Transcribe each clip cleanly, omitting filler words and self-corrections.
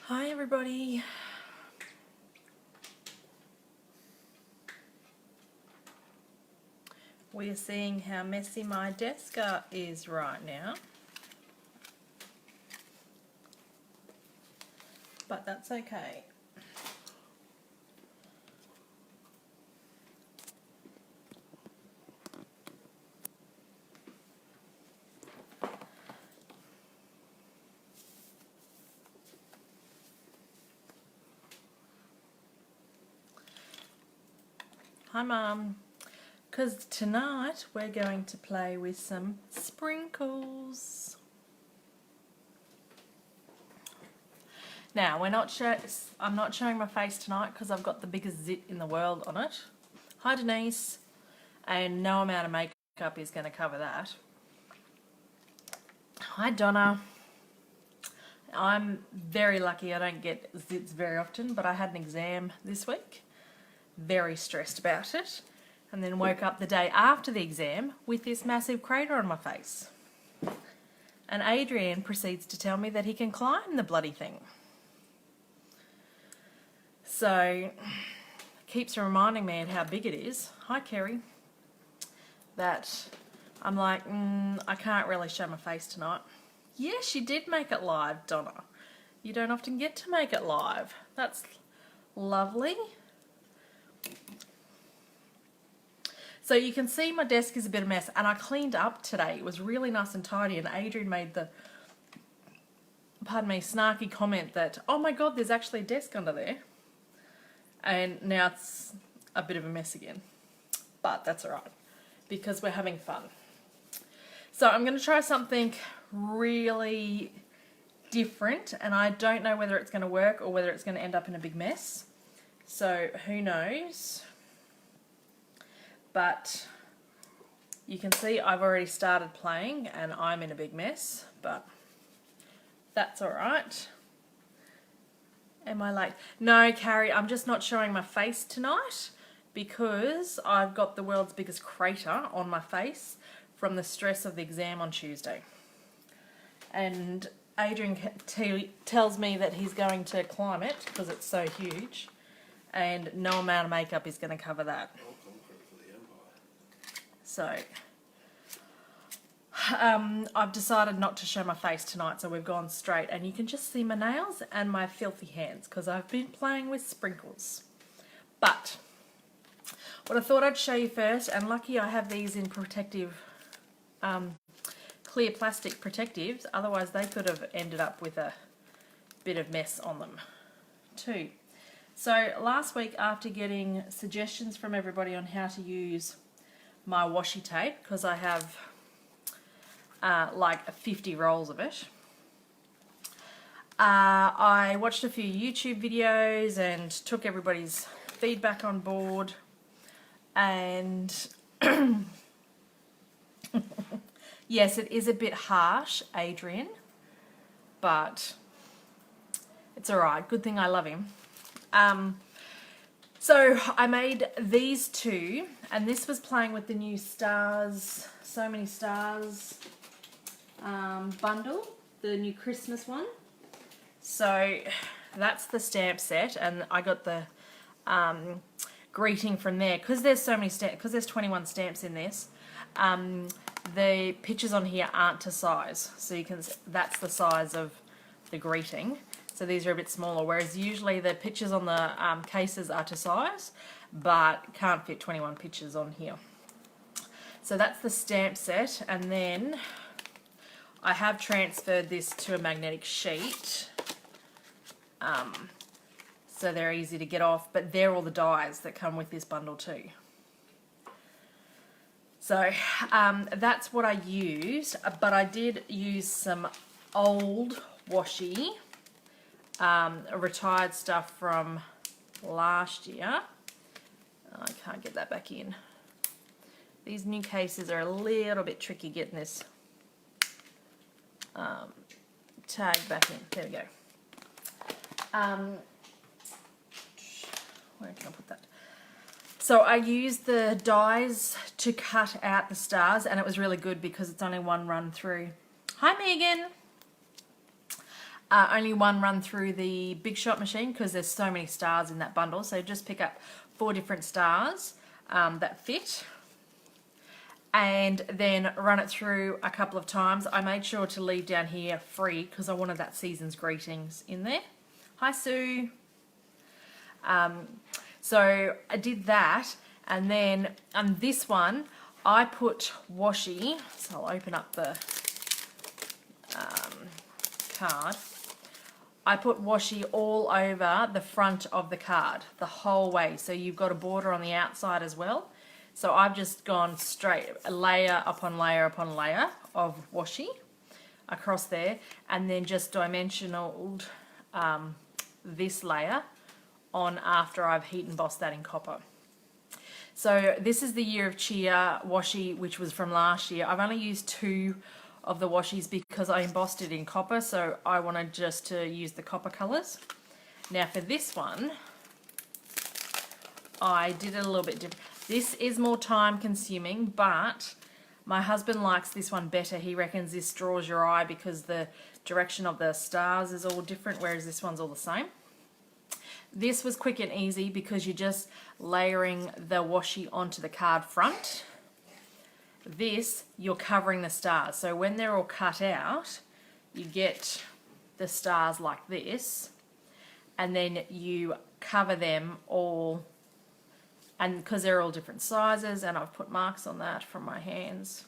Hi everybody. We're seeing how messy my desk is right now. But that's okay. Hi Mum. Because tonight we're going to play with some sprinkles. Now, I'm not showing my face tonight because I've got the biggest zit in the world on it. Hi Denise. And no amount of makeup is going to cover that. Hi Donna. I'm very lucky I don't get zits very often, but I had an exam this week. Very stressed about it. And then woke up the day after the exam with this massive crater on my face. And Adrian proceeds to tell me that he can climb the bloody thing. So, keeps reminding me of how big it is. Hi Kerry. That I'm like, I can't really show my face tonight. Yes, you did make it live, Donna. You don't often get to make it live. That's lovely. So you can see my desk is a bit of a mess, and I cleaned up today. It was really nice and tidy, and Adrian made the, snarky comment that, oh my God, there's actually a desk under there. And now it's a bit of a mess again. But that's all right, because we're having fun. So I'm going to try something really different, and I don't know whether it's going to work or whether it's going to end up in a big mess. So who knows? But you can see I've already started playing and I'm in a big mess, but that's all right. Am I late? No, Carrie, I'm just not showing my face tonight because I've got the world's biggest crater on my face from the stress of the exam on Tuesday. And Adrian tells me that he's going to climb it because it's so huge, and no amount of makeup is going to cover that. So, I've decided not to show my face tonight, so we've gone straight, and you can just see my nails and my filthy hands because I've been playing with sprinkles. But what I thought I'd show you first, and lucky I have these in protective, clear plastic protectives, otherwise they could have ended up with a bit of mess on them too. So last week, after getting suggestions from everybody on how to use my washi tape, because I have like 50 rolls of it, I watched a few YouTube videos and took everybody's feedback on board, and yes, it is a bit harsh, Adrian, but it's alright. Good thing I love him. So I made these two, and this was playing with the new Stars, So Many Stars bundle, the new Christmas one. So that's the stamp set, and I got the greeting from there because there's so many stamps, because there's 21 stamps in this. The pictures on here aren't to size, so you can, that's the size of the greeting. So these are a bit smaller, whereas usually the pictures on the cases are to size, but can't fit 21 pictures on here. So that's the stamp set, and then I have transferred this to a magnetic sheet. So they're easy to get off, but they're all the dies that come with this bundle too. So that's what I used, but I did use some old washi, retired stuff from last year. I can't get that back in. These new cases are a little bit tricky getting this tag back in. There we go. Where can I put that? So I used the dies to cut out the stars, and it was really good because it's only one run through. Hi Megan! Only one run through the Big Shot machine because there's so many stars in that bundle. So just pick up 4 different stars that fit. And then run it through a couple of times. I made sure to leave down here free because I wanted that season's greetings in there. Hi, Sue. So I did that, and then on this one I put washi. So I'll open up the card. I put washi all over the front of the card the whole way, so you've got a border on the outside as well. So I've just gone straight layer upon layer upon layer of washi across there, and then just dimensionaled this layer on after I've heat embossed that in copper. So this is the Year of Cheer washi, which was from last year. I've only used 2 of the washies because I embossed it in copper, so I wanted just to use the copper colours. Now for this one, I did it a little bit different. This is more time consuming, but my husband likes this one better. He reckons this draws your eye because the direction of the stars is all different, whereas this one's all the same. This was quick and easy because you're just layering the washi onto the card front. This, you're covering the stars. So when they're all cut out, you get the stars like this, and then you cover them all. And because they're all different sizes, and I've put marks on that from my hands.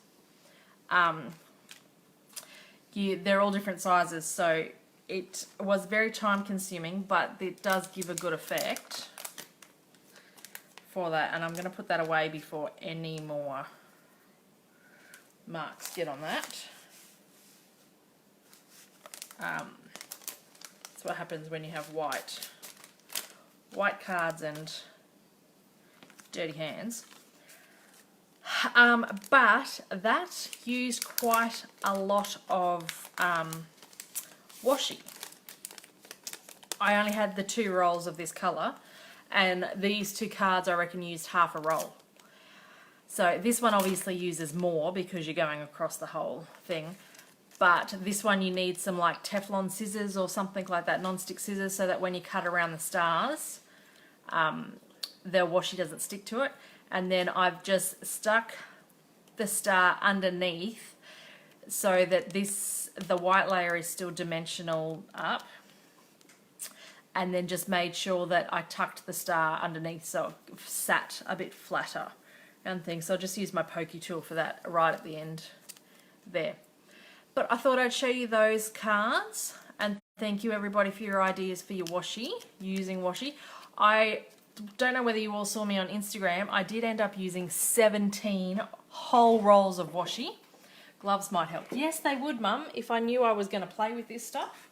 They're all different sizes, so it was very time consuming, but it does give a good effect for that. And I'm going to put that away before any more marks get on that. That's what happens when you have white cards and dirty hands. But that used quite a lot of washi. I only had the 2 rolls of this colour, and these 2 cards I reckon used half a roll. So this one obviously uses more because you're going across the whole thing, but this one you need some like Teflon scissors or something like that, non-stick scissors, so that when you cut around the stars, the washi doesn't stick to it. And then I've just stuck the star underneath so that the white layer is still dimensional up, and then just made sure that I tucked the star underneath so it sat a bit flatter and things. So I'll just use my pokey tool for that right at the end there. But I thought I'd show you those cards, and thank you everybody for your ideas for your washi, using washi. I don't know whether you all saw me on Instagram. I did end up using 17 whole rolls of washi. Gloves might help. Yes, they would, Mum. If I knew I was going to play with this stuff,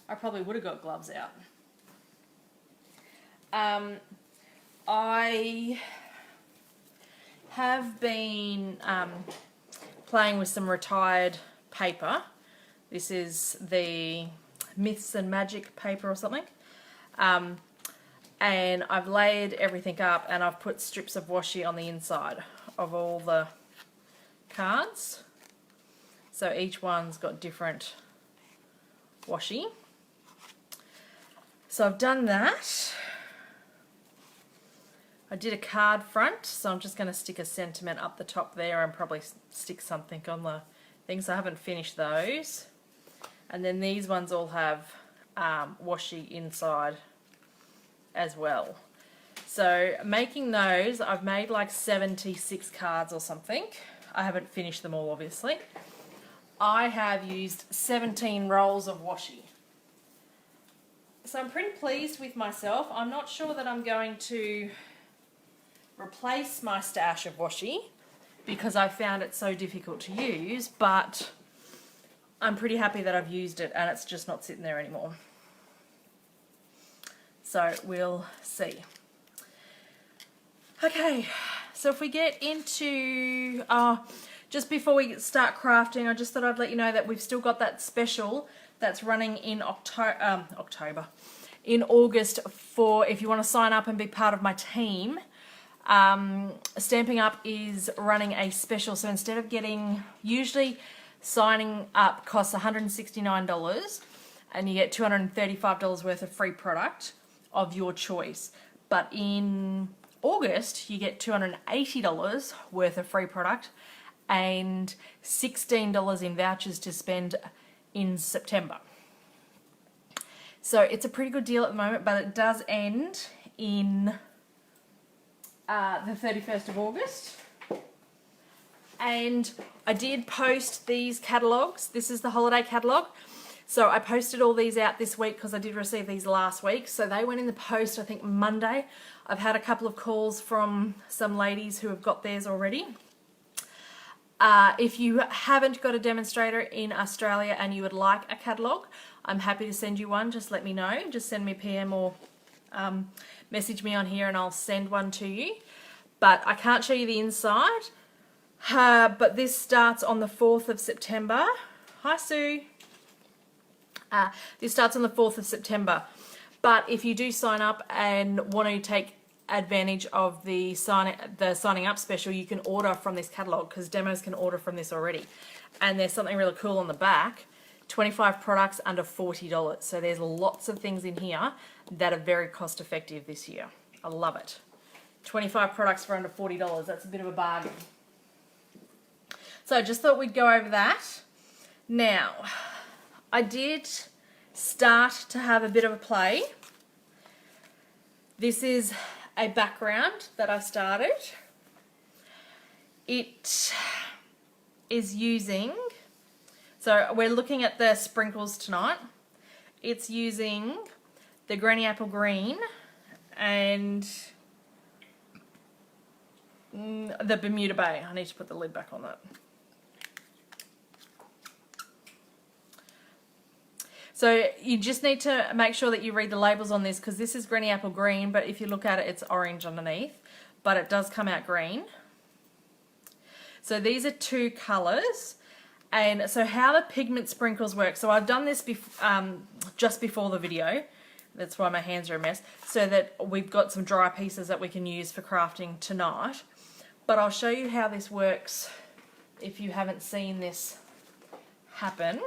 I probably would have got gloves out. I have been playing with some retired paper. This is the Myths and Magic paper or something. And I've layered everything up, and I've put strips of washi on the inside of all the cards. So each one's got different washi. So I've done that. I did a card front, so I'm just going to stick a sentiment up the top there and probably stick something on the thing. So I haven't finished those. And then these ones all have washi inside as well. So making those, I've made like 76 cards or something. I haven't finished them all, obviously. I have used 17 rolls of washi. So I'm pretty pleased with myself. I'm not sure that I'm going to replace my stash of washi because I found it so difficult to use, but I'm pretty happy that I've used it and it's just not sitting there anymore. So we'll see. Okay, so if we get into, just before we start crafting, I just thought I'd let you know that we've still got that special that's running in in August for if you want to sign up and be part of my team. Stamping Up is running a special, so instead of getting, usually signing up costs $169, and you get $235 worth of free product of your choice. But in August, you get $280 worth of free product and $16 in vouchers to spend in September. So it's a pretty good deal at the moment, but it does end in the 31st of August. And I did post these catalogues. This is the holiday catalogue. So I posted all these out this week because I did receive these last week. So they went in the post, I think, Monday. I've had a couple of calls from some ladies who have got theirs already. If you haven't got a demonstrator in Australia and you would like a catalogue, I'm happy to send you one. Just let me know. Just send me a PM or message me on here and I'll send one to you. But I can't show you the inside. But this starts on the 4th of September. Hi, Sue. This starts on the 4th of September. But if you do sign up and want to take advantage of the signing up special, you can order from this catalogue because demos can order from this already. And there's something really cool on the back. 25 products under $40. So there's lots of things in here that are very cost effective this year. I love it. 25 products for under $40. That's a bit of a bargain. So I just thought we'd go over that. Now, I did start to have a bit of a play. This is a background that I started. It is using, so we're looking at the sprinkles tonight. It's using the Granny Apple Green and the Bermuda Bay. I need to put the lid back on that. So you just need to make sure that you read the labels on this because this is Granny Apple Green, but if you look at it, it's orange underneath, but it does come out green. So these are two colours. And so how the pigment sprinkles work, so I've done this just before the video, that's why my hands are a mess, so that we've got some dry pieces that we can use for crafting tonight. But I'll show you how this works if you haven't seen this happen.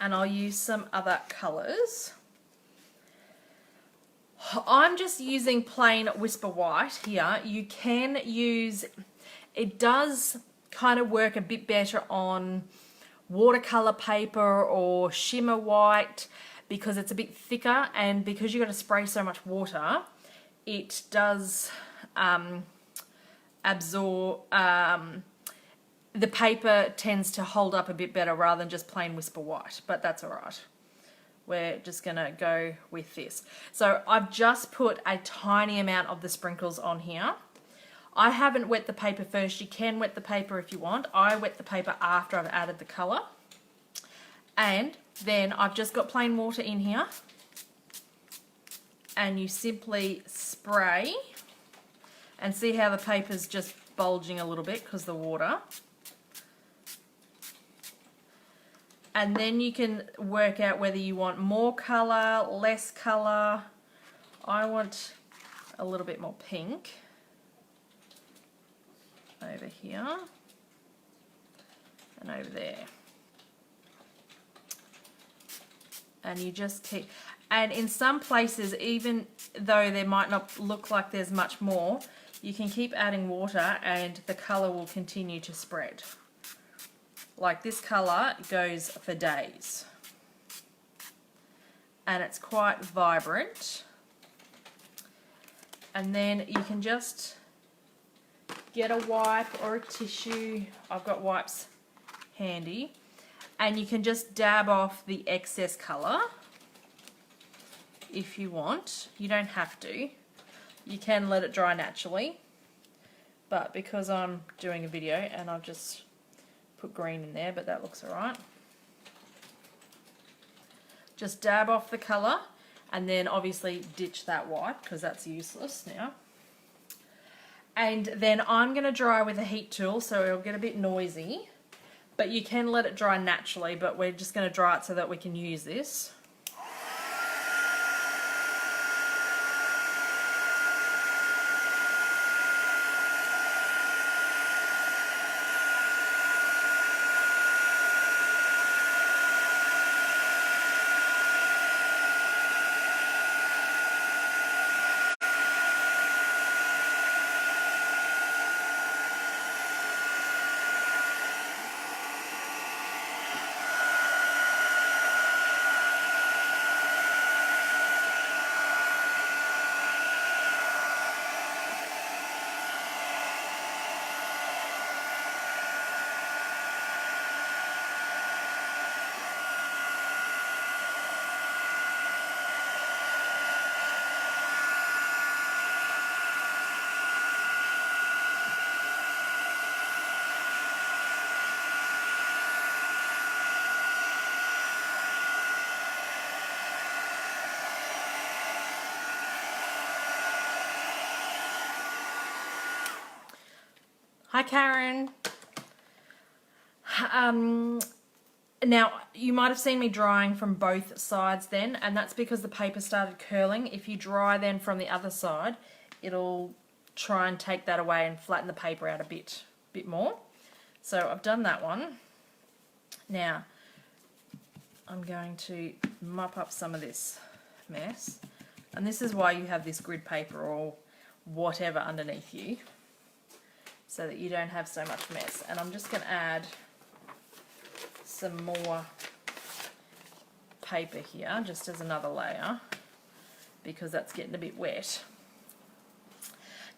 And I'll use some other colours. I'm just using plain Whisper White here. You can use, it does kind of work a bit better on watercolour paper or shimmer white because it's a bit thicker, and because you've got to spray so much water, it does absorb, the paper tends to hold up a bit better rather than just plain Whisper White, but that's all right. We're just gonna go with this. So I've just put a tiny amount of the sprinkles on here. I haven't wet the paper first. You can wet the paper if you want. I wet the paper after I've added the colour. And then I've just got plain water in here. And you simply spray. And see how the paper's just bulging a little bit because the water. And then you can work out whether you want more colour, less colour. I want a little bit more pink over here and over there. And you just keep, and in some places, even though there might not look like there's much more, you can keep adding water and the colour will continue to spread. Like this colour goes for days. And it's quite vibrant. And then you can just get a wipe or a tissue. I've got wipes handy. And you can just dab off the excess colour if you want. You don't have to. You can let it dry naturally. But because I'm doing a video and I've just put green in there, but that looks alright. Just dab off the colour and then obviously ditch that white because that's useless now. And then I'm going to dry with a heat tool so it'll get a bit noisy, but you can let it dry naturally, but we're just going to dry it so that we can use this. Hi, Karen. Now, you might have seen me drying from both sides then, and that's because the paper started curling. If you dry then from the other side, it'll try and take that away and flatten the paper out a bit more. So I've done that one. Now, I'm going to mop up some of this mess. And this is why you have this grid paper or whatever underneath you, so that you don't have so much mess. And I'm just going to add some more paper here, just as another layer, because that's getting a bit wet.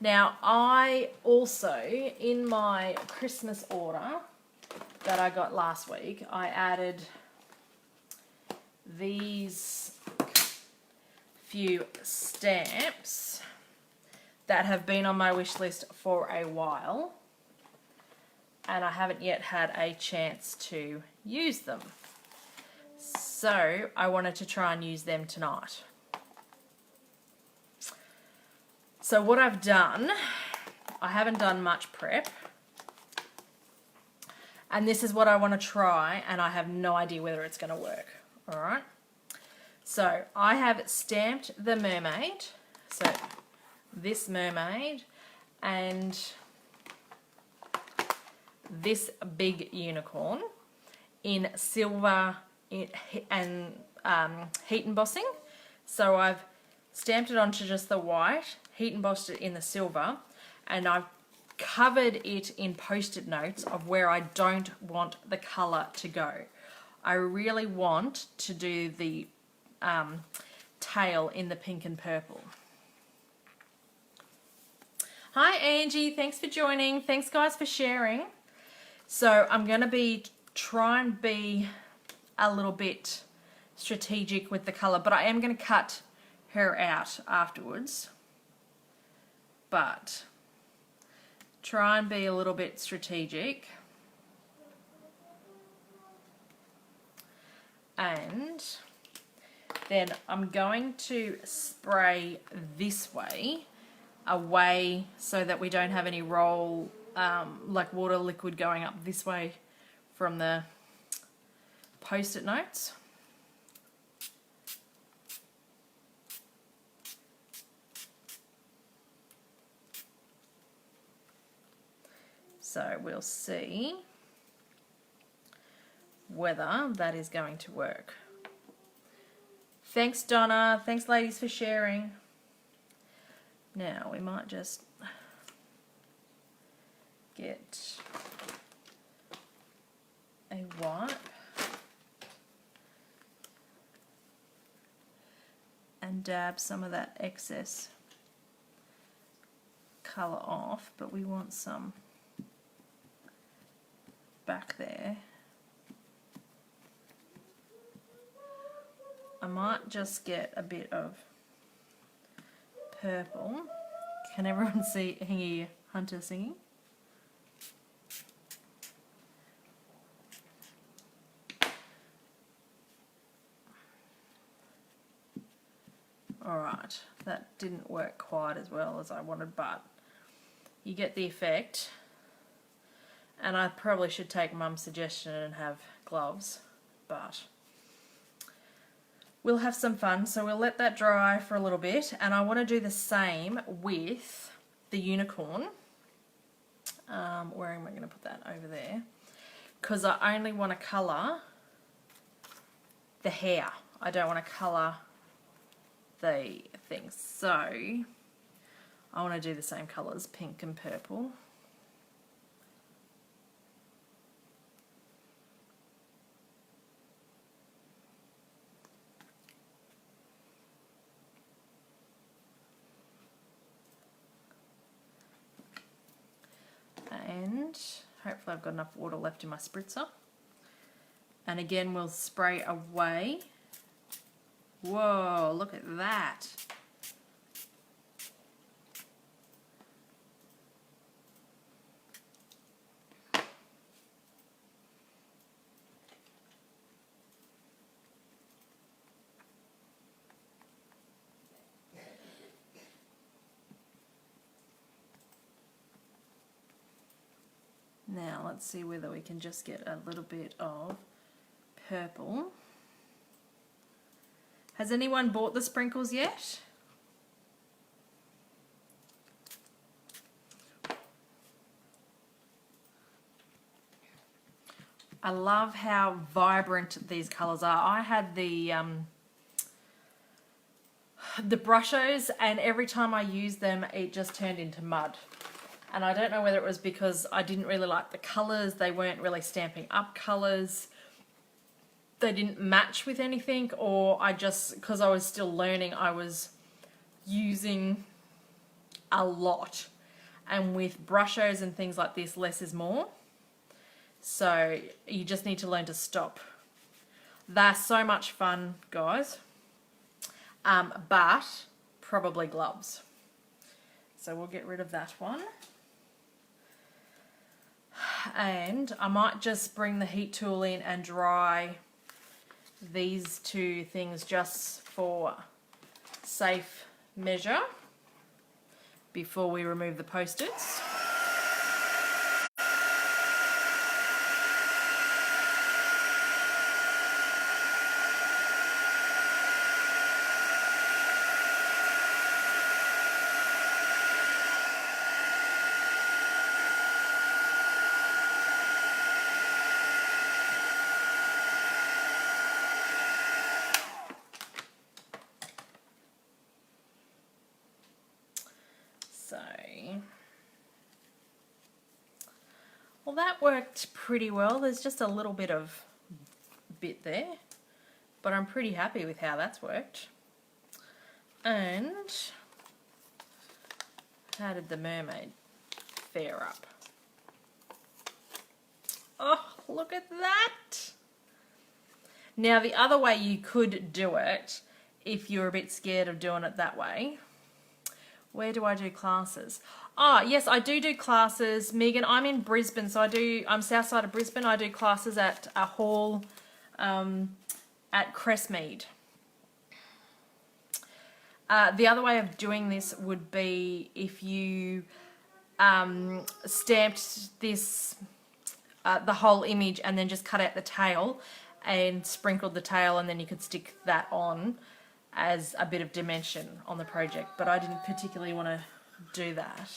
Now, I also, in my Christmas order that I got last week, I added these few stamps that have been on my wish list for a while, and I haven't yet had a chance to use them. So I wanted to try and use them tonight. So what I've done, I haven't done much prep, and this is what I want to try, and I have no idea whether it's going to work. All right. So I have stamped the mermaid, so this mermaid and this big unicorn in silver and heat embossing. So I've stamped it onto just the white, heat embossed it in the silver, and I've covered it in post-it notes of where I don't want the colour to go. I really want to do the tail in the pink and purple. Hi Angie, thanks for joining. Thanks guys for sharing. So I'm going to try and be a little bit strategic with the colour, but I am going to cut her out afterwards. But try and be a little bit strategic. And then I'm going to spray this way, away, so that we don't have any roll, like water liquid going up this way from the post-it notes. So we'll see whether that is going to work. Thanks Donna, thanks ladies for sharing. Now we might just get a wipe and dab some of that excess colour off, but we want some back there. I might just get a bit of purple. Can everyone hear Hunter singing? Alright, that didn't work quite as well as I wanted, but you get the effect. And I probably should take Mum's suggestion and have gloves, but we'll have some fun. So we'll let that dry for a little bit, and I want to do the same with the unicorn. Where am I going to put that? Over there, because I only want to colour the hair. I don't want to colour the things. So I want to do the same colours, pink and purple. And hopefully I've got enough water left in my spritzer. And again, we'll spray away. Whoa, look at that. let's see whether we can just get a little bit of purple. Has anyone bought the sprinkles yet? I love how vibrant these colours are. I had the brushos, and every time I used them it just turned into mud. And I don't know whether it was because I didn't really like the colours, they weren't really Stampin' Up colours, they didn't match with anything, or I just, because I was still learning, I was using a lot. And with brushos and things like this, less is more. So you just need to learn to stop. They're so much fun, guys. But probably gloves. So we'll get rid of that one. And I might just bring the heat tool in and dry these two things just for safe measure before we remove the post-its. Well, that worked pretty well. There's just a little bit of bit there, but I'm pretty happy with how that's worked. And how did the mermaid fare up? Oh, look at that! Now, the other way you could do it, if you're a bit scared of doing it that way, where do I do classes? Oh, yes, I do classes. Megan, I'm in Brisbane, so I'm south side of Brisbane. I do classes at a hall at Crestmead. The other way of doing this would be if you stamped this, the whole image, and then just cut out the tail and sprinkled the tail, and then you could stick that on as a bit of dimension on the project, but I didn't particularly want to do that.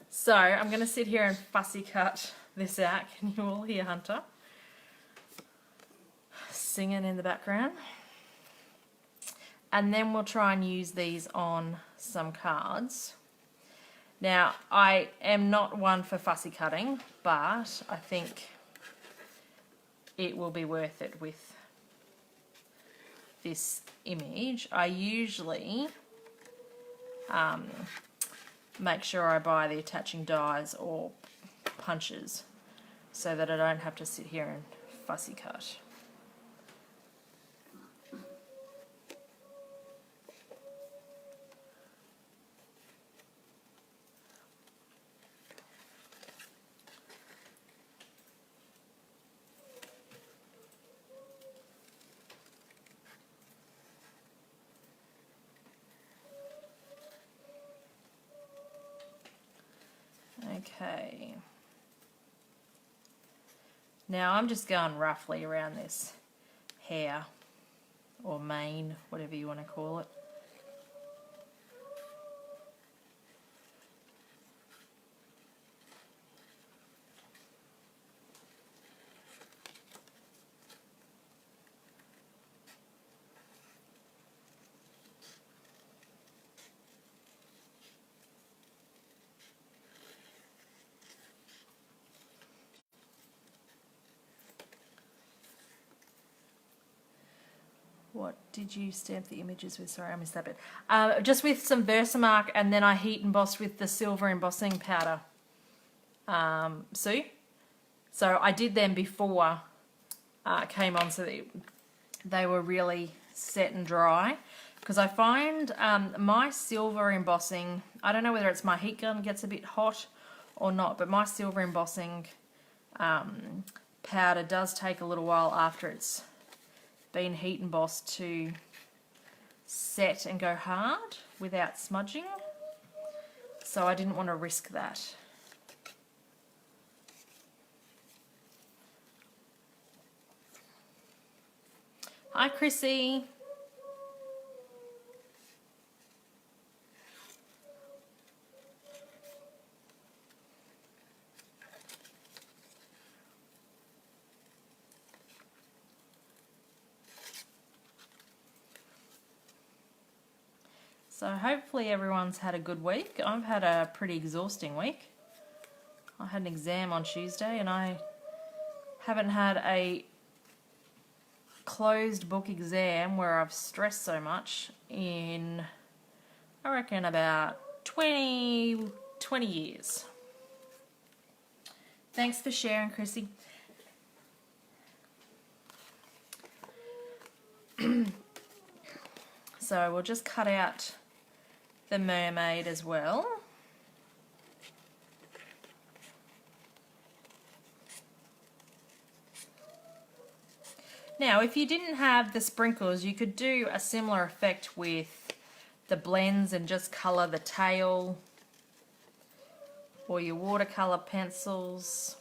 So I'm going to sit here and fussy cut this out. Can you all hear Hunter singing in the background? And then we'll try and use these on some cards. Now, I am not one for fussy cutting, but I think it will be worth it with this image. I usually make sure I buy the attaching dies or punches so that I don't have to sit here and fussy cut. Okay, now I'm just going roughly around this hair or mane, whatever you want to call it. What did you stamp the images with? Sorry, I missed that bit. Just with some Versamark, and then I heat embossed with the silver embossing powder. Sue? So I did them before came on, so that they were really set and dry. Because I find my silver embossing, I don't know whether it's my heat gun gets a bit hot or not, but my silver embossing powder does take a little while after it's been heat embossed to set and go hard without smudging, so I didn't want to risk that. Hi, Chrissy. So hopefully everyone's had a good week. I've had a pretty exhausting week. I had an exam on Tuesday and I haven't had a closed book exam where I've stressed so much in, I reckon, about 20 years. Thanks for sharing, Chrissy. So we'll just cut out the mermaid as well. Now, if you didn't have the sprinkles, you could do a similar effect with the blends and just colour the tail or your watercolour pencils.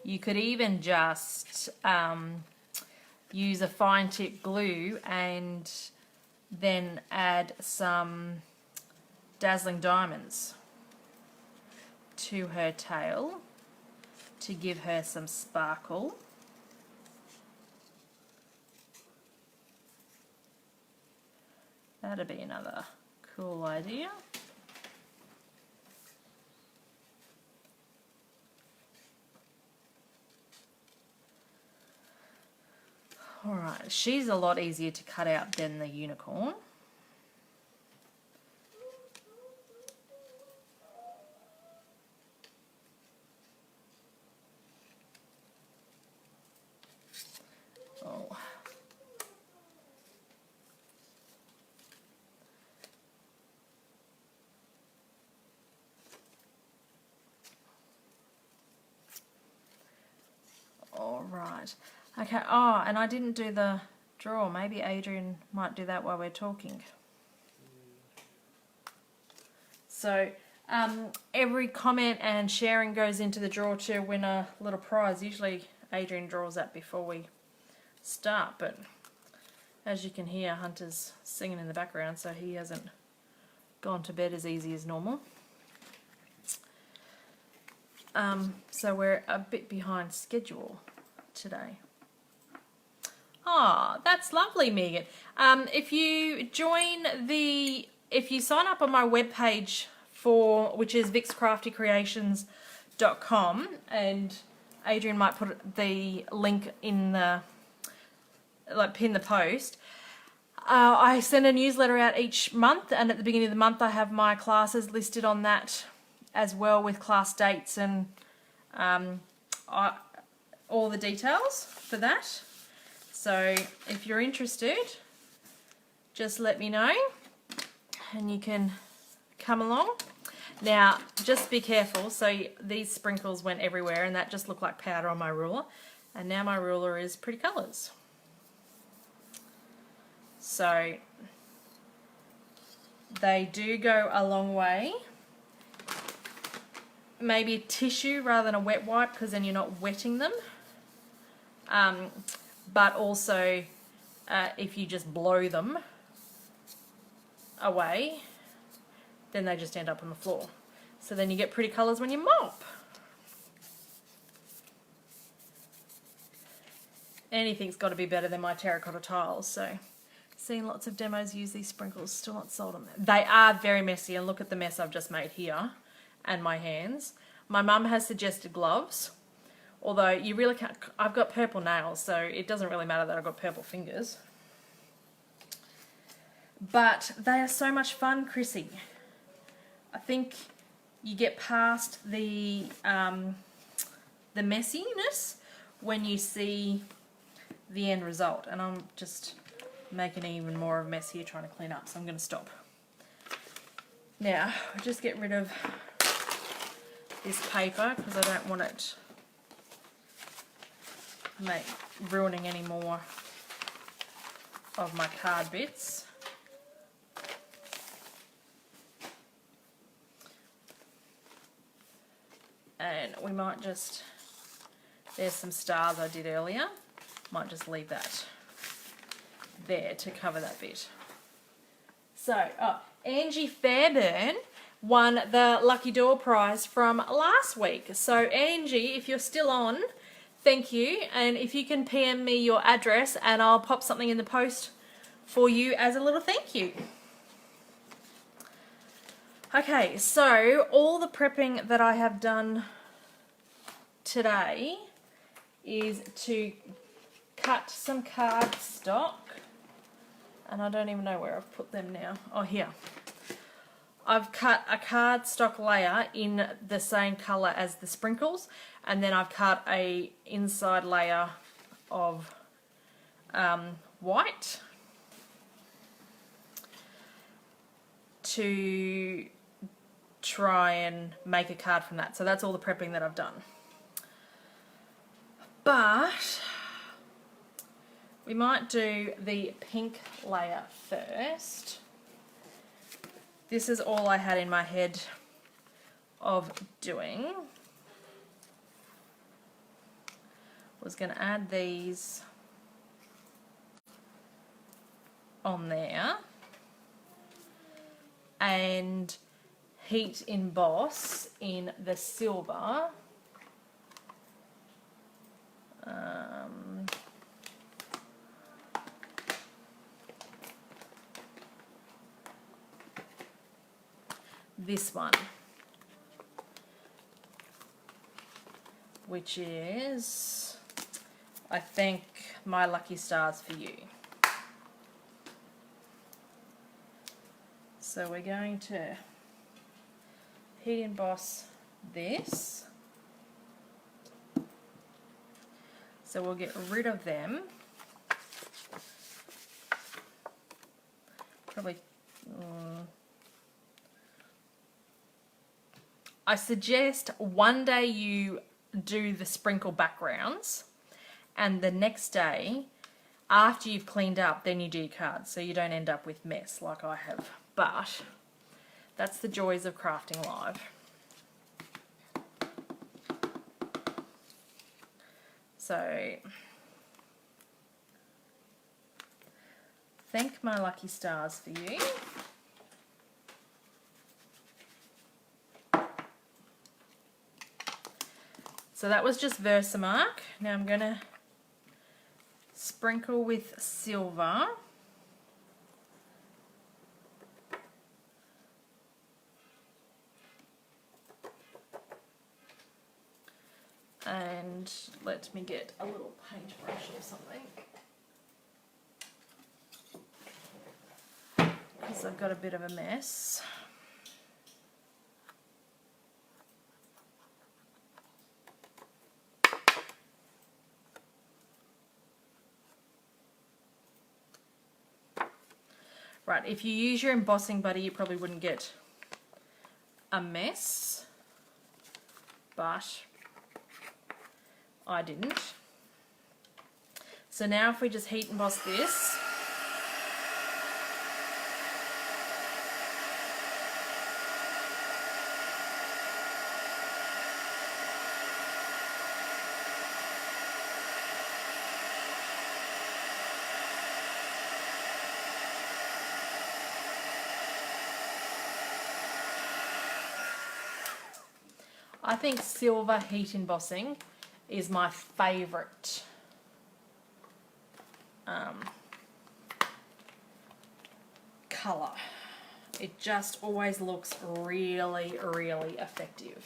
You could even just use a fine tip glue and then add some dazzling diamonds to her tail to give her some sparkle. That'd be another cool idea. Alright, she's a lot easier to cut out than the unicorn. Oh. Alright. Okay, oh, and I didn't do the draw. Maybe Adrian might do that while we're talking. So, every comment and sharing goes into the draw to win a little prize. Usually Adrian draws that before we start, but as you can hear, Hunter's singing in the background, so he hasn't gone to bed as easy as normal. So we're a bit behind schedule today. Oh, that's lovely, Megan. If you sign up on my webpage which is vicscraftycreations.com, and Adrian might put the link in the, pin the post. I send a newsletter out each month, and at the beginning of the month I have my classes listed on that as well, with class dates and all the details for that. So if you're interested, just let me know and you can come along. Now, just be careful. So these sprinkles went everywhere and that just looked like powder on my ruler. And now my ruler is pretty colours. So they do go a long way. Maybe a tissue rather than a wet wipe, because then you're not wetting them. But also if you just blow them away, then they just end up on the floor. So then you get pretty colours when you mop. Anything's got to be better than my terracotta tiles. So seen lots of demos use these sprinkles, still not sold on them. They are very messy, and look at the mess I've just made here and my hands. My mum has suggested gloves, although you really can't. I've got purple nails, so it doesn't really matter that I've got purple fingers. But they are so much fun, Chrissy. I think you get past the messiness when you see the end result. And I'm just making even more of a mess here trying to clean up, so I'm going to stop. Now, I'll just get rid of this paper because I don't want it ruining any more of my card bits. And we might just, there's some stars I did earlier. Might just leave that there to cover that bit. So, Angie Fairburn won the Lucky Door prize from last week. So, Angie, if you're still on, thank you. And if you can PM me your address and I'll pop something in the post for you as a little thank you. Okay, so all the prepping that I have done today is to cut some cardstock. And I don't even know where I've put them now. Oh, here. I've cut a cardstock layer in the same colour as the sprinkles, and then I've cut a inside layer of white to try and make a card from that. So that's all the prepping that I've done. But we might do the pink layer first. This is all I had in my head of doing. Was going to add these on there and heat emboss in the silver. This one, which is, I think, My Lucky Stars for You. So we're going to heat emboss this. So we'll get rid of them. Probably, I suggest one day you do the sprinkle backgrounds and the next day, after you've cleaned up, then you do your cards so you don't end up with mess like I have. But that's the joys of crafting live. So, thank My Lucky Stars for You. So that was just Versamark. Now I'm going to sprinkle with silver. And let me get a little paintbrush or something, because I've got a bit of a mess. Right, if you use your embossing buddy, you probably wouldn't get a mess, but I didn't. So now if we just heat emboss this, I think silver heat embossing is my favourite colour. It just always looks really, really effective.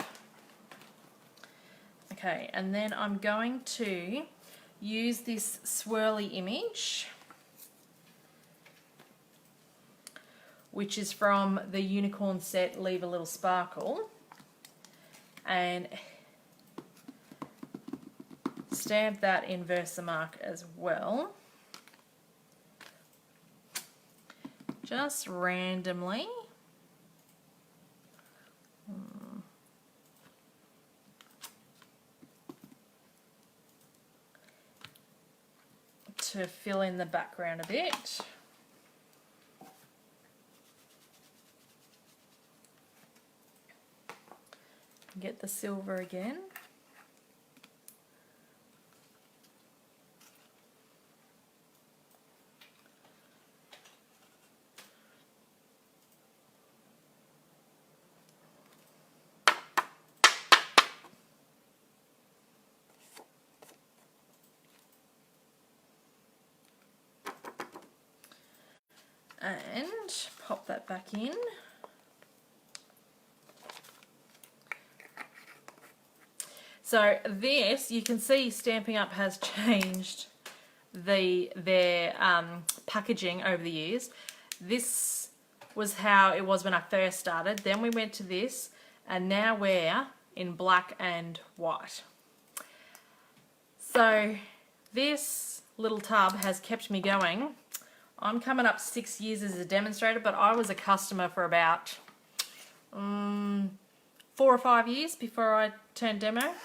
Okay, and then I'm going to use this swirly image, which is from the Unicorn set Leave a Little Sparkle, and stamp that in Versamark as well, just randomly. To fill in the background a bit. Get the silver again. And pop that back in. So this, you can see Stampin' Up! Has changed their packaging over the years. This was how it was when I first started. Then we went to this, and now we're in black and white. So this little tub has kept me going. I'm coming up 6 years as a demonstrator, but I was a customer for about 4 or 5 years before I turned demo.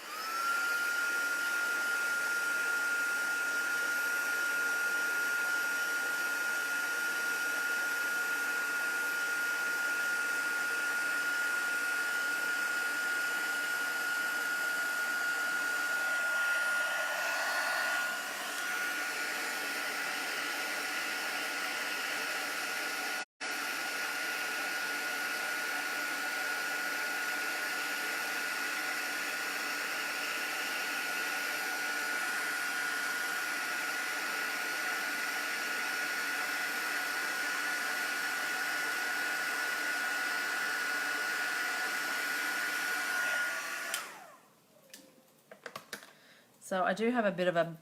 So I do have a bit of a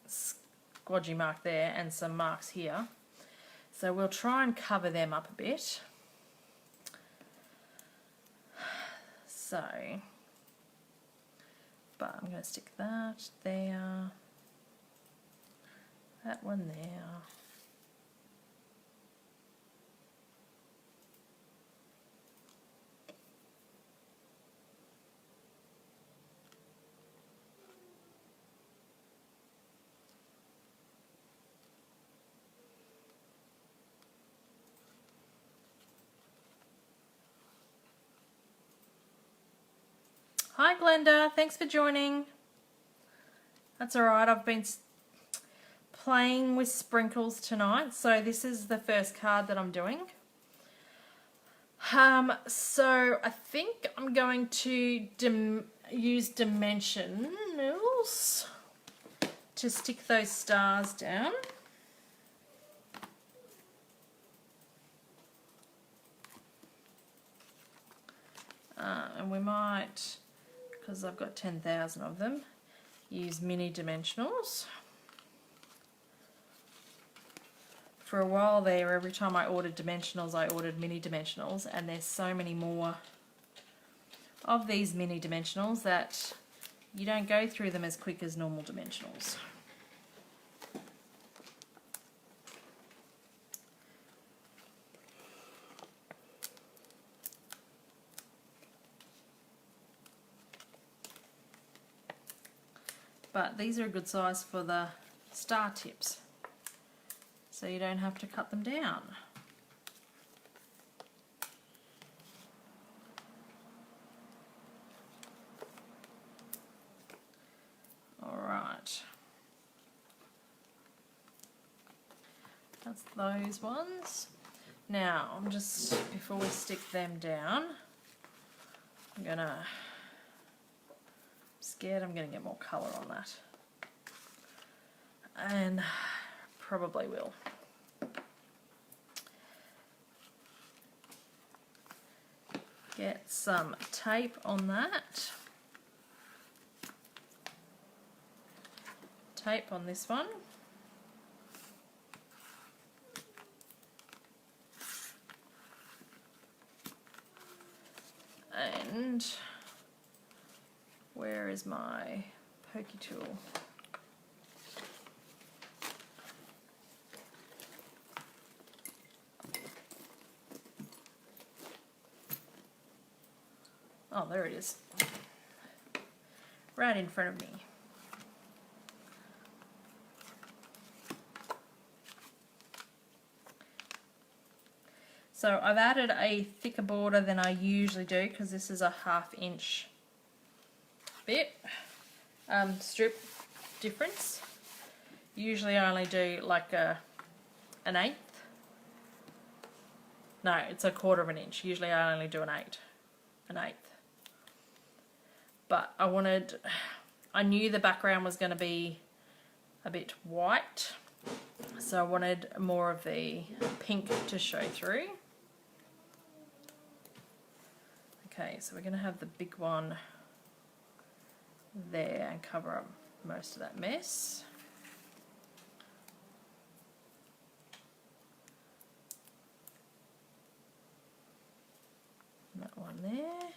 squodgy mark there and some marks here. So we'll try and cover them up a bit. So, but I'm going to stick that there, that one there. Hi Glenda, thanks for joining. That's alright, I've been playing with sprinkles tonight, so this is the first card that I'm doing. So I think I'm going to use dimensionals to stick those stars down. And we might, because I've got 10,000 of them, use mini dimensionals. For a while there, every time I ordered dimensionals, I ordered mini dimensionals, and there's so many more of these mini dimensionals that you don't go through them as quick as normal dimensionals. But these are a good size for the star tips, so you don't have to cut them down. Alright, that's those ones. Now, I'm just, before we stick them down, I'm scared I'm going to get more colour on that, and probably will. Get some tape on that, tape on this one, and where is my pokey tool? Oh, there it is. Right in front of me. So I've added a thicker border than I usually do because this is a 1/2 inch bit strip difference. Usually I only do like an 1/8. No, it's 1/4 of an inch. Usually I only do an 1/8. But I knew the background was going to be a bit white, So I wanted more of the pink to show through. Okay, so we're going to have the big one there and cover up most of that mess. That one there.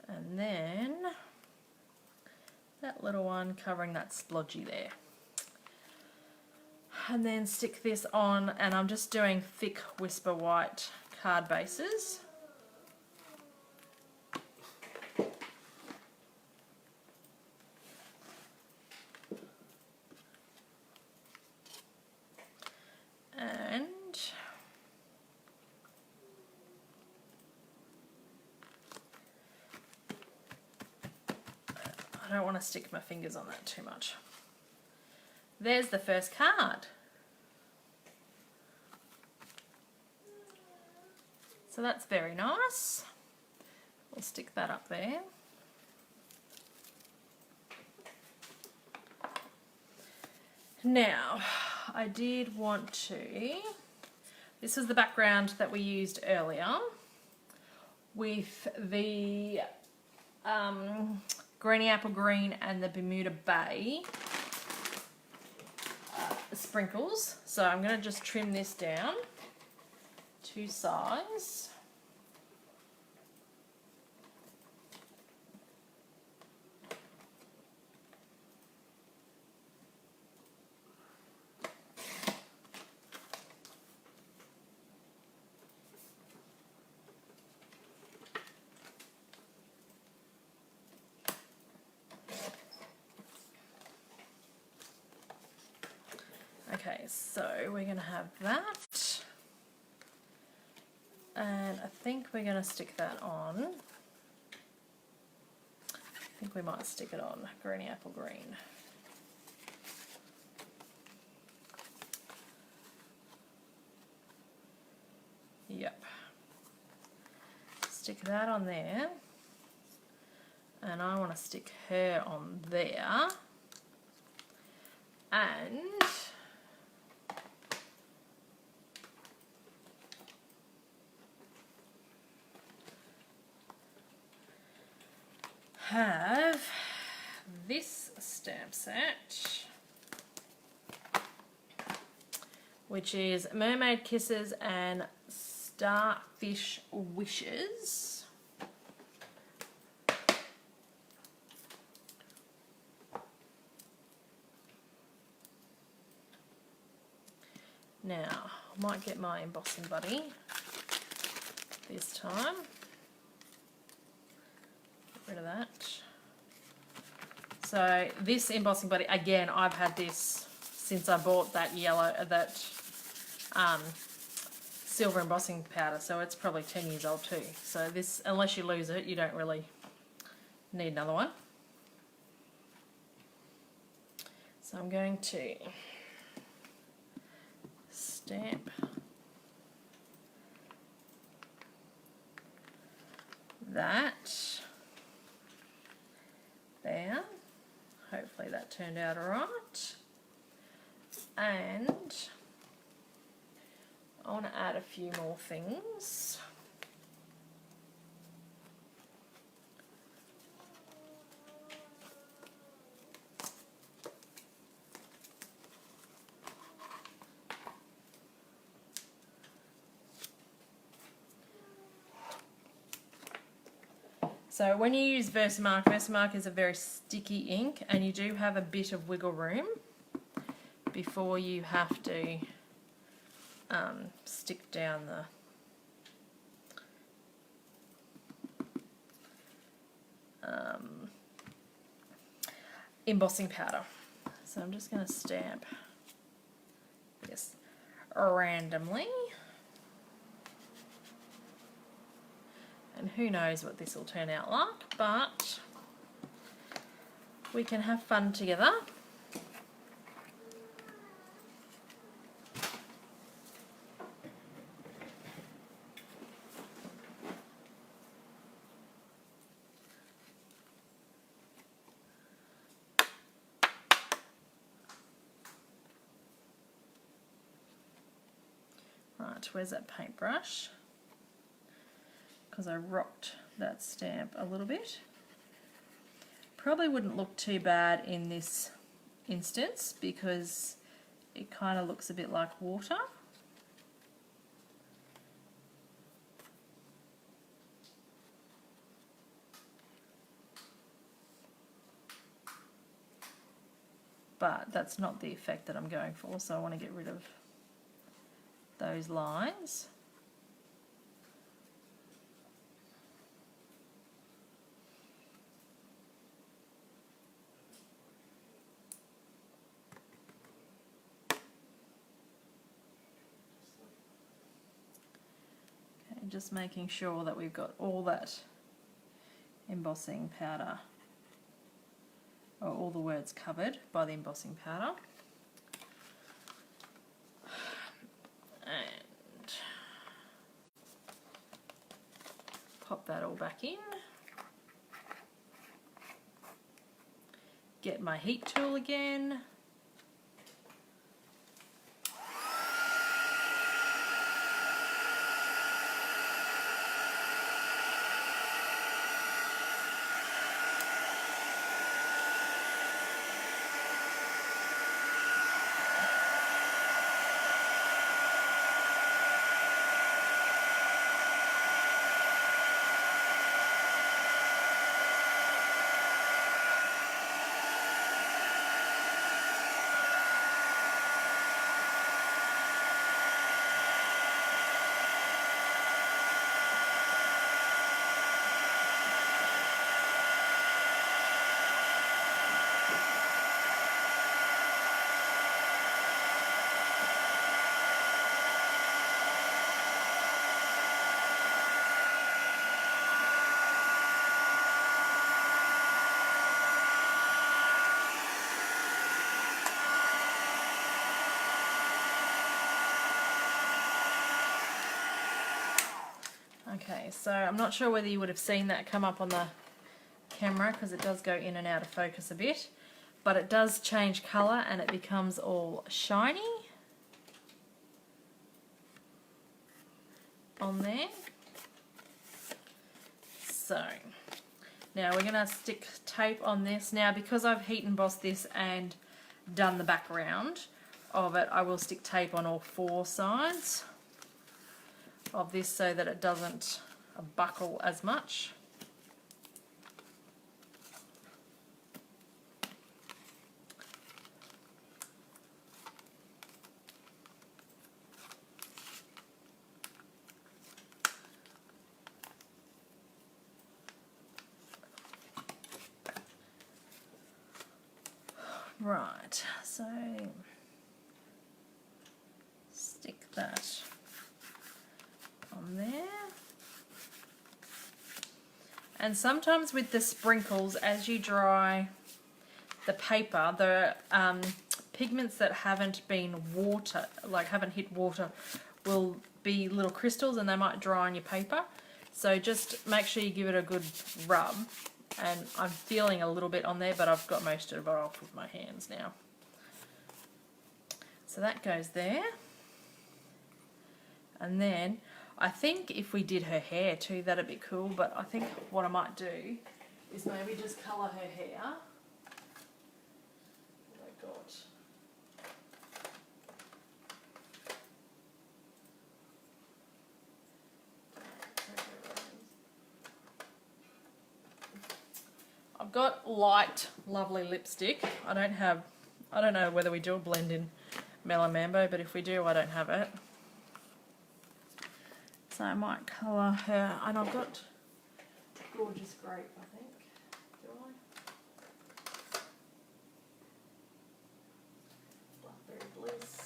And then that little one covering that splodgy there. And then stick this on, and I'm just doing thick Whisper White card bases. And I don't want to stick my fingers on that too much. There's the first card. So that's very nice. We'll stick that up there. Now, I did want to, this was the background that we used earlier with the Greeny Apple Green and the Bermuda Bay sprinkles. So I'm going to just trim this down to size. Okay, so we're going to have that, and I think we're going to stick that on. I think we might stick it on Greeny Apple Green. Yep. Stick that on there, and I want to stick her on there, and have this stamp set, which is Mermaid Kisses and Starfish Wishes. Now, I might get my embossing buddy this time. Rid of that. So this embossing buddy, again, I've had this since I bought that silver embossing powder, so it's probably 10 years old too. So this, unless you lose it, you don't really need another one. So I'm going to stamp that there. Hopefully that turned out alright. And I want to add a few more things. So when you use Versamark, Versamark is a very sticky ink, and you do have a bit of wiggle room before you have to stick down the embossing powder. So I'm just going to stamp this randomly. And who knows what this will turn out like, but we can have fun together. Right, where's that paintbrush? Because I rocked that stamp a little bit. Probably wouldn't look too bad in this instance because it kind of looks a bit like water. But that's not the effect that I'm going for, so I want to get rid of those lines. Okay, just making sure that we've got all that embossing powder, or all the words covered by the embossing powder. And pop that all back in. Get my heat tool again. Okay, so I'm not sure whether you would have seen that come up on the camera because it does go in and out of focus a bit, but it does change colour and it becomes all shiny on there. So now we're going to stick tape on this. Now because I've heat embossed this and done the background of it, I will stick tape on all four sides of this so that it doesn't buckle as much. Right, so stick that on there. And sometimes with the sprinkles, as you dry the paper, the pigments that haven't been water, like haven't hit water, will be little crystals and they might dry on your paper. So just make sure you give it a good rub. And I'm feeling a little bit on there, but I've got most of it off with my hands now. So that goes there. And then I think if we did her hair too, that'd be cool. But I think what I might do is maybe just colour her hair. What I got. I've got light, lovely lipstick. I don't know whether we do a blend in Mellow Mambo, but if we do, I don't have it. So I might colour her, and I've got Gorgeous Grape, I think. Do I? Blackberry Bliss.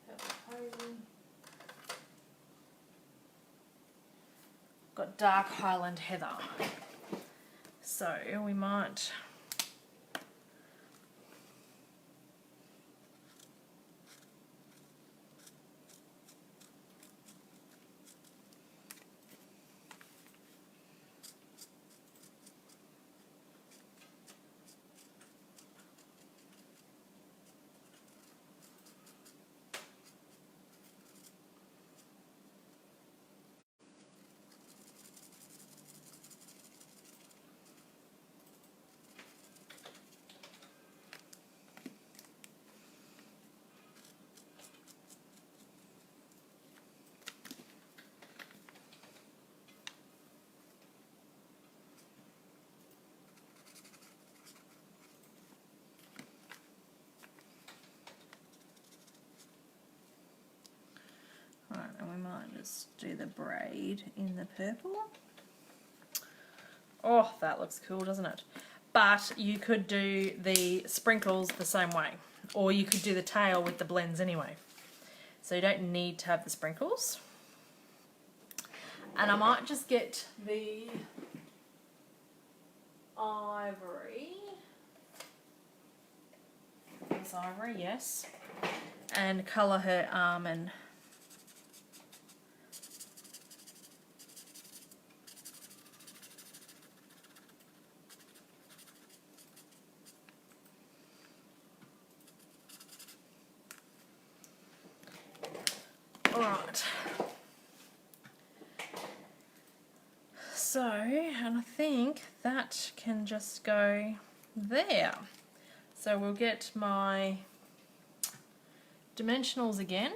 Purple Posy. Got Dark Highland Heather. So we might just do the braid in the purple. Oh, that looks cool, doesn't it? But you could do the sprinkles the same way, or you could do the tail with the blends anyway. So you don't need to have the sprinkles. And I might just get the ivory. This ivory, yes. And colour her almond. Alright. So, and I think that can just go there. So we'll get my dimensionals again.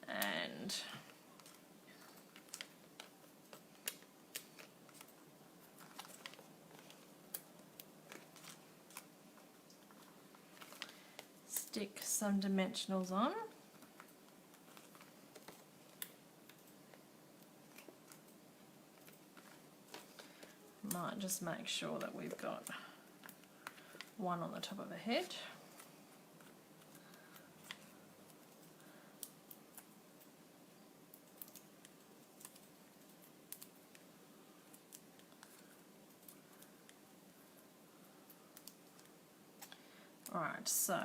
And stick some dimensionals on. Might just make sure that we've got one on the top of the head. Alright, so,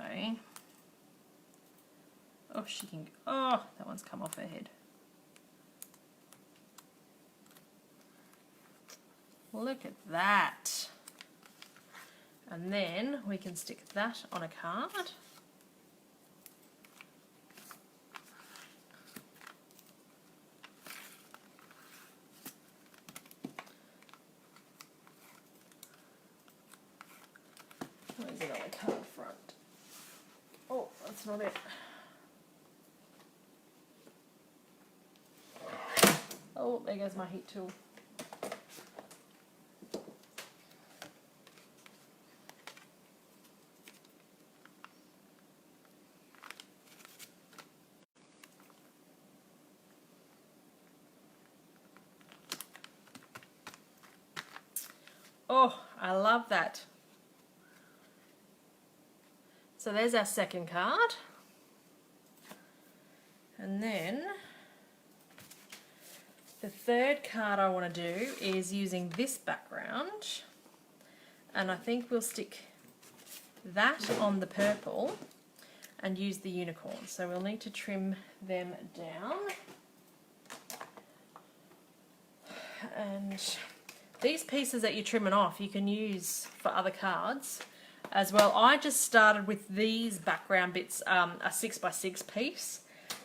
oh, she can, oh, that one's come off her head. Look at that. And then we can stick that on a card. Where's it on the card front? Oh, that's not it. Oh, there goes my heat tool. Oh, I love that. So there's our second card. And then the third card I want to do is using this background. And I think we'll stick that on the purple and use the unicorn. So we'll need to trim them down. And these pieces that you're trimming off, you can use for other cards as well. I just started with these background bits, a 6x6 piece,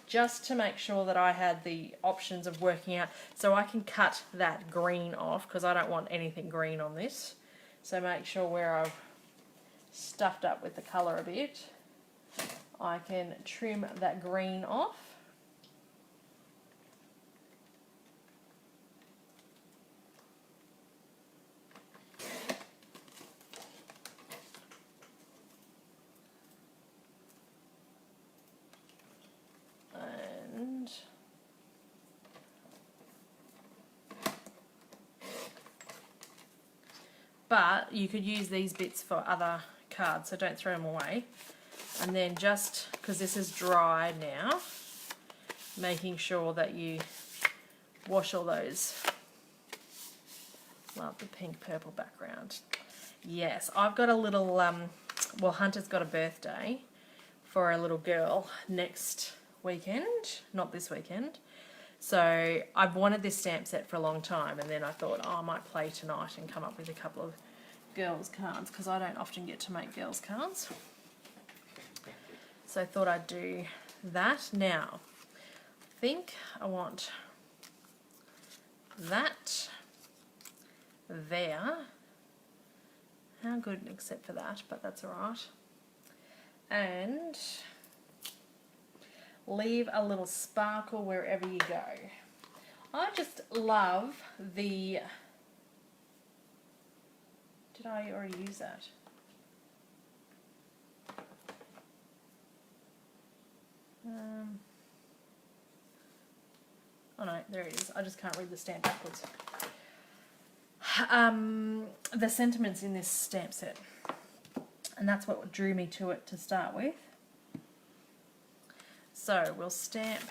just to make sure that I had the options of working out. So I can cut that green off because I don't want anything green on this. So make sure where I've stuffed up with the colour a bit, I can trim that green off. But you could use these bits for other cards, so don't throw them away. And then just, because this is dry now, making sure that you wash all those. Love the pink purple background. Yes, I've got a little, well, Hunter's got a birthday for a little girl next weekend, not this weekend. So I've wanted this stamp set for a long time, and then I thought, oh, I might play tonight and come up with a couple of girls' cards, because I don't often get to make girls' cards. So I thought I'd do that. Now, I think I want that there. How good except for that, but that's alright. And leave a little sparkle wherever you go. I just love the... Did I already use that? Oh no, there it is. I just can't read the stamp backwards. The sentiments in this stamp set. And that's what drew me to it to start with. So we'll stamp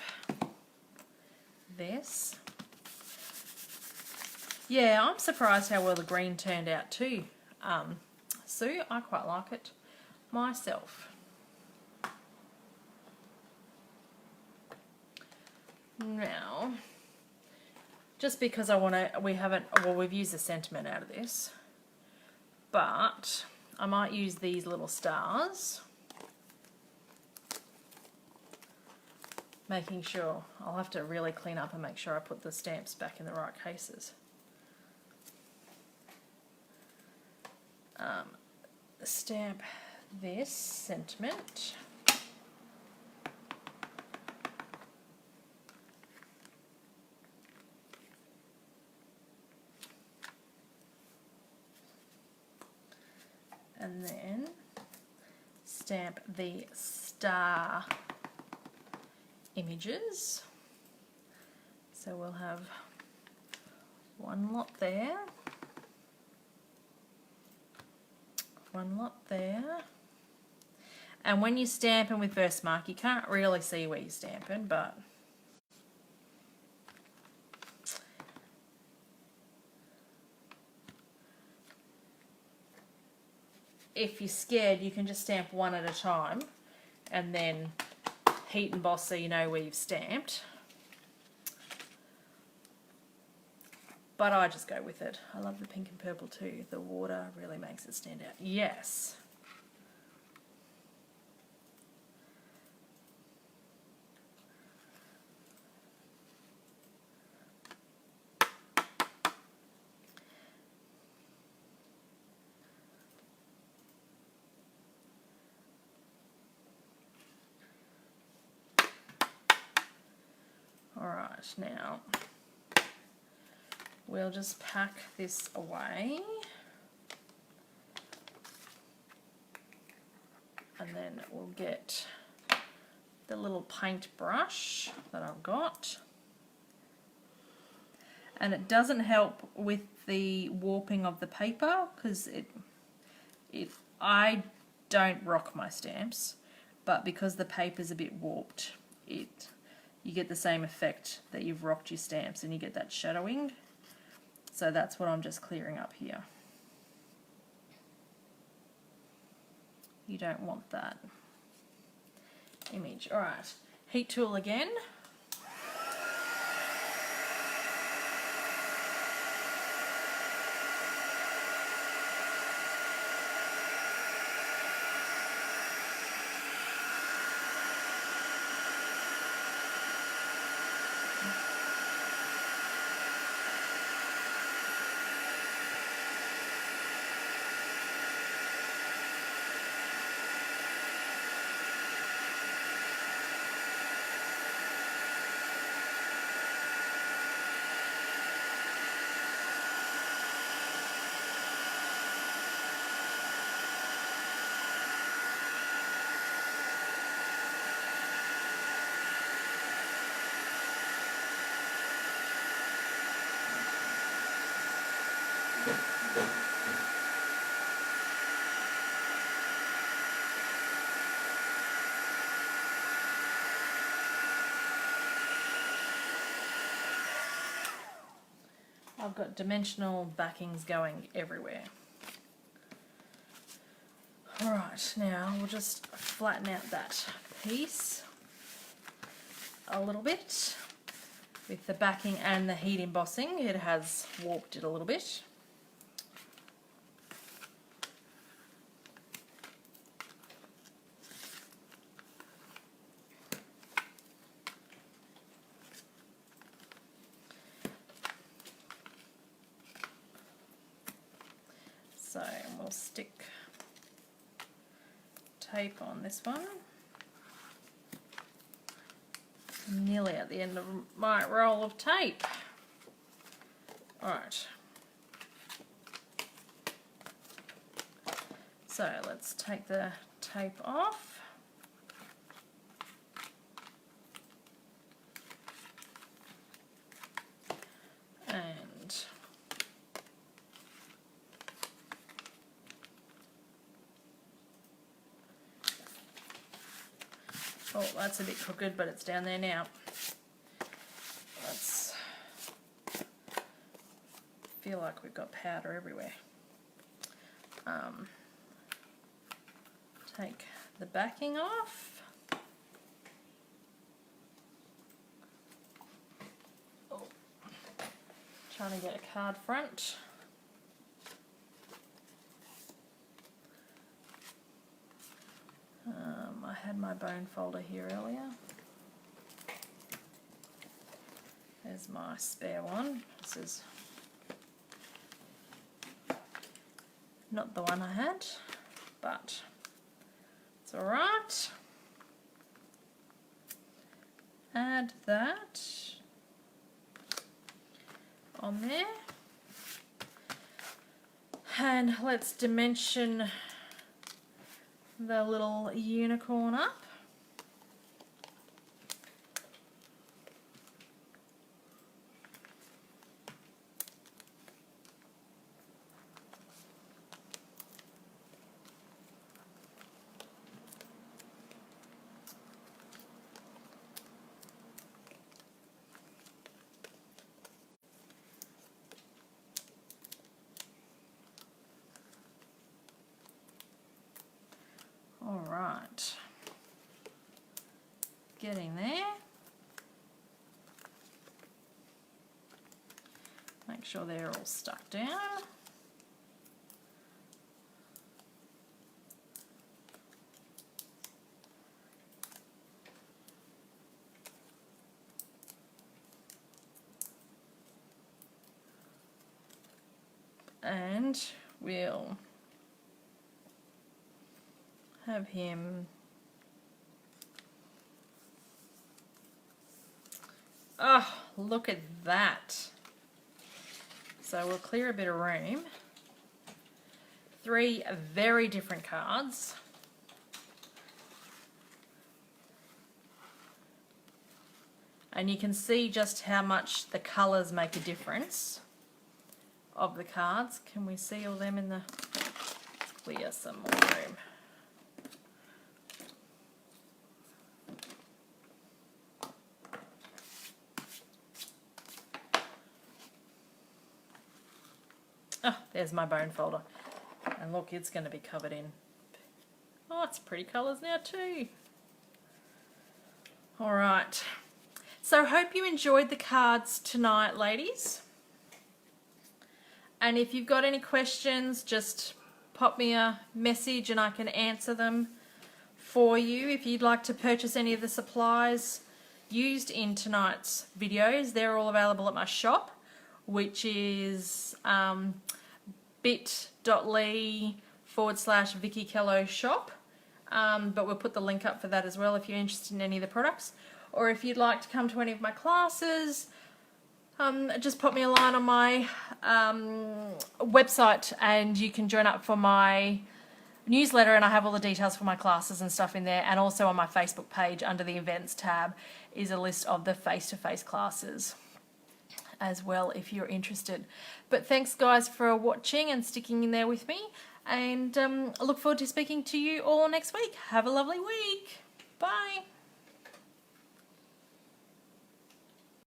this. Yeah, I'm surprised how well the green turned out too, Sue. I quite like it myself. Now, just because we've used the sentiment out of this, but I might use these little stars, making sure, I'll have to really clean up and make sure I put the stamps back in the right cases. Stamp this sentiment. And then stamp the star images. So we'll have one lot there, one lot there. And when you're stamping with Versamark, you can't really see where you're stamping, but if you're scared, you can just stamp one at a time and then heat emboss so you know where you've stamped. But I just go with it. I love the pink and purple too. The water really makes it stand out. Yes. Alright, now we'll just pack this away. And then we'll get the little paint brush that I've got. And it doesn't help with the warping of the paper because I don't rock my stamps, but because the paper's a bit warped, you get the same effect that you've rocked your stamps and you get that shadowing. So that's what I'm just clearing up here. You don't want that image. Alright, heat tool again. I've got dimensional backings going everywhere. Alright, now we'll just flatten out that piece a little bit. With the backing and the heat embossing, it has warped it a little bit. So we'll stick tape on this one. I'm nearly at the end of my roll of tape. Alright. So let's take the tape off. and oh, that's a bit crooked, but it's down there now. Let's feel like we've got powder everywhere. Take the backing off. Oh, trying to get a card front. I had my bone folder here earlier. There's my spare one. This is not the one I had, but it's alright. Add that on there. And let's dimension the little unicorn up. All right, getting there. Make sure they're all stuck down. And we'll have him, oh, look at that. So we'll clear a bit of room. 3 very different cards. And you can see just how much the colours make a difference of the cards. Can we see all them in the, let's clear some more room. Oh, there's my bone folder. And look, it's going to be covered in. Oh, it's pretty colours now too. All right. So hope you enjoyed the cards tonight, ladies. And if you've got any questions, just pop me a message and I can answer them for you. If you'd like to purchase any of the supplies used in tonight's videos, they're all available at my shop, which is bit.ly/Vickie Kello shop. But we'll put the link up for that as well if you're interested in any of the products. Or if you'd like to come to any of my classes, just pop me a line on my website and you can join up for my newsletter, and I have all the details for my classes and stuff in there. And also on my Facebook page under the events tab is a list of the face-to-face classes as well if you're interested. But thanks guys for watching and sticking in there with me, and I look forward to speaking to you all next week. Have a lovely week. Bye.